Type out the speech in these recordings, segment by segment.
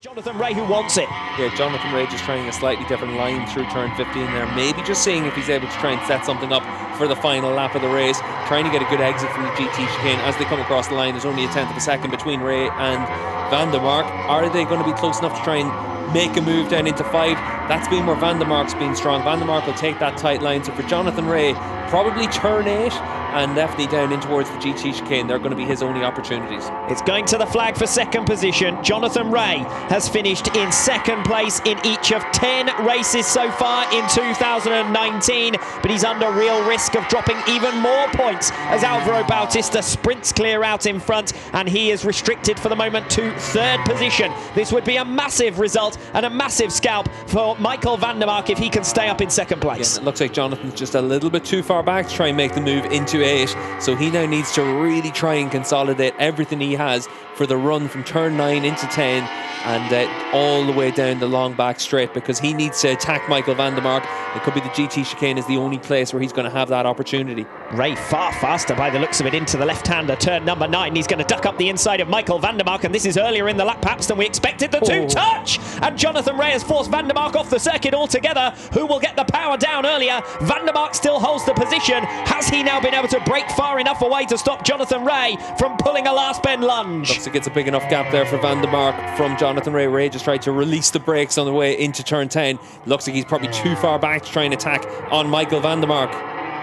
Jonathan Rea who wants it. Yeah, Jonathan Rea just trying a slightly different line through turn 15 there. Maybe just seeing if he's able to try and set something up for the final lap of the race. Trying to get a good exit from the GT chicane as they come across the line. There's only a tenth of a second between Rea and Van der Mark. Are they going to be close enough to try and make a move down into 5? That's been where Van der Mark's been strong. Van der Mark will take that tight line. So for Jonathan Rea, probably turn 8 and definitely down in towards the GT chicane. They're going to be his only opportunities. It's going to the flag for second position. Jonathan Rea has finished in second place in each of 10 races so far in 2019, but he's under real risk of dropping even more points as Alvaro Bautista sprints clear out in front, and he is restricted for the moment to third position. This would be a massive result and a massive scalp for Michael van der Mark if he can stay up in second place. Yeah, it looks like Jonathan's just a little bit too far back to try and make the move into 8, so he now needs to really try and consolidate everything he has for the run from turn 9 into 10 and all the way down the long back straight, because he needs to attack Michael van der Mark. It could be the GT chicane is the only place where he's going to have that opportunity. Rea far faster by the looks of it into the left-hander, turn number 9. He's going to duck up the inside of Michael van der Mark, and this is earlier in the lap perhaps than we expected. The two touch, and Jonathan Rea has forced van der Mark off the circuit altogether. Who will get the power down earlier? Van der Mark still holds the position. Has he now been able to break far enough away to stop Jonathan Rea from pulling a last bend lunge? Looks like it's a big enough gap there for van der Mark from Jonathan Rea. Rea just tried to release the brakes on the way into turn 10. Looks like he's probably too far back to try and attack on Michael van der Mark.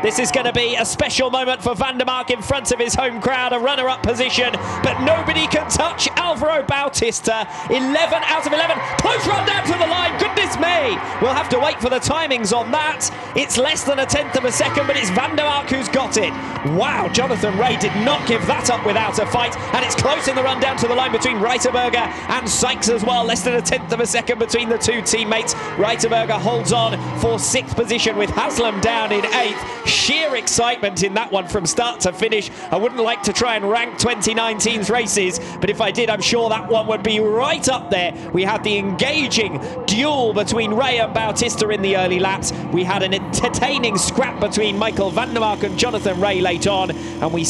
This is going to be a special moment for van der Mark in front of his home crowd, a runner-up position, but nobody can touch Alvaro Bautista. 11 out of 11, close run down to the line, goodness me! We'll have to wait for the timings on that. It's less than a tenth of a second, but it's van der Mark who's got it. Wow, Jonathan Rea did not give that up without a fight, and it's close in the run down to the line between Reiterberger and Sykes as well. Less than a tenth of a second between the two teammates. Reiterberger holds on for 6th position with Haslam down in 8th. Sheer excitement in that one from start to finish. I wouldn't like to try and rank 2019's races, but if I did, I'm sure that one would be right up there. We had the engaging duel between Rea and Bautista in the early laps. We had an entertaining scrap between Michael van der Mark and Jonathan Rea late on, and we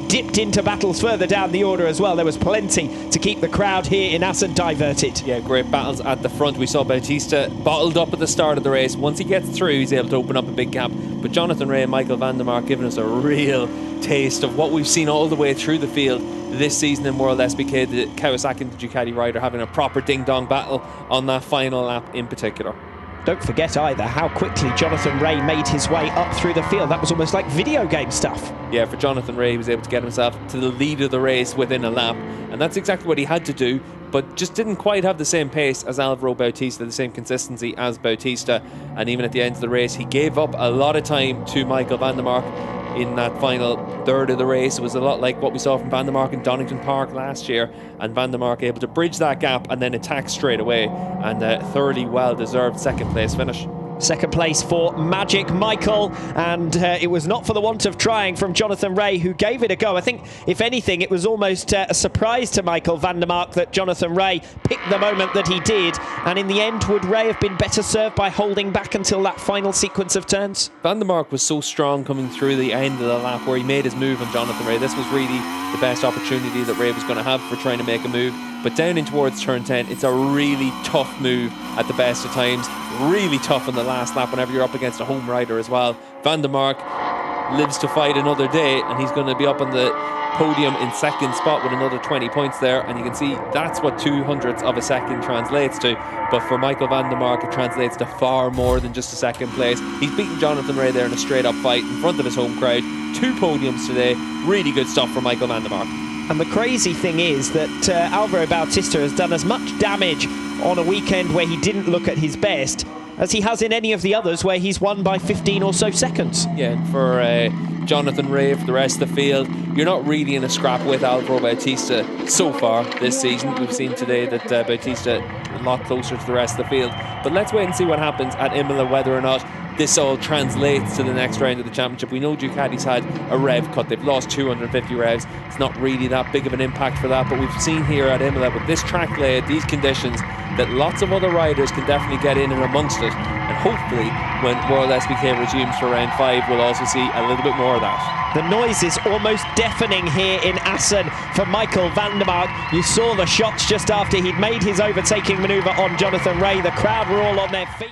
dipped into battles further down the order as well. There was plenty to keep the crowd here in Assen diverted. Yeah, great battles at the front. We saw Bautista bottled up at the start of the race. Once he gets through, he's able to open up a big gap, but Jonathan Rea and Michael van der Mark giving us a real taste of what we've seen all the way through the field this season in WorldSBK. The Kawasaki and the Ducati rider having a proper ding-dong battle on that final lap in particular. Don't forget either how quickly Jonathan Rea made his way up through the field. That was almost like video game stuff. Yeah, for Jonathan Rea, he was able to get himself to the lead of the race within a lap, and that's exactly what he had to do, but just didn't quite have the same pace as Alvaro Bautista, the same consistency as Bautista. And even at the end of the race, he gave up a lot of time to Michael van der Mark in that final third of the race. It was a lot like what we saw from van der Mark in Donington Park last year, and van der Mark able to bridge that gap and then attack straight away, and a thoroughly well-deserved second place finish. Second place for Magic Michael, and it was not for the want of trying from Jonathan Rea, who gave it a go. I think, if anything, it was almost a surprise to Michael van der Mark that Jonathan Rea picked the moment that he did, and in the end, would Rea have been better served by holding back until that final sequence of turns? Van der Mark was so strong coming through the end of the lap where he made his move on Jonathan Rea. This was really the best opportunity that Rea was going to have for trying to make a move. But down in towards turn 10, it's a really tough move at the best of times. Really tough in the last lap whenever you're up against a home rider as well. Van der Mark lives to fight another day, and he's going to be up on the podium in second spot with another 20 points there, and you can see that's what 2/100ths of a second translates to. But for Michael van der Mark, it translates to far more than just a second place. He's beaten Jonathan Rea there in a straight up fight in front of his home crowd. 2 podiums today. Really good stuff for Michael van der Mark. And the crazy thing is that Alvaro Bautista has done as much damage on a weekend where he didn't look at his best as he has in any of the others where he's won by 15 or so seconds. Yeah, and for Jonathan Rea, for the rest of the field, you're not really in a scrap with Alvaro Bautista so far this season. We've seen today that Bautista a lot closer to the rest of the field. But let's wait and see what happens at Imola, whether or not this all translates to the next round of the championship. We know Ducati's had a rev cut. They've lost 250 revs. It's not really that big of an impact for that, but we've seen here at Imola with this track layout, these conditions, that lots of other riders can definitely get in and amongst it. And hopefully when WorldSBK resumes for round 5, we'll also see a little bit more of that. The noise is almost deafening here in Assen for Michael van der Mark. You saw the shots just after he'd made his overtaking manoeuvre on Jonathan Rea. The crowd were all on their feet.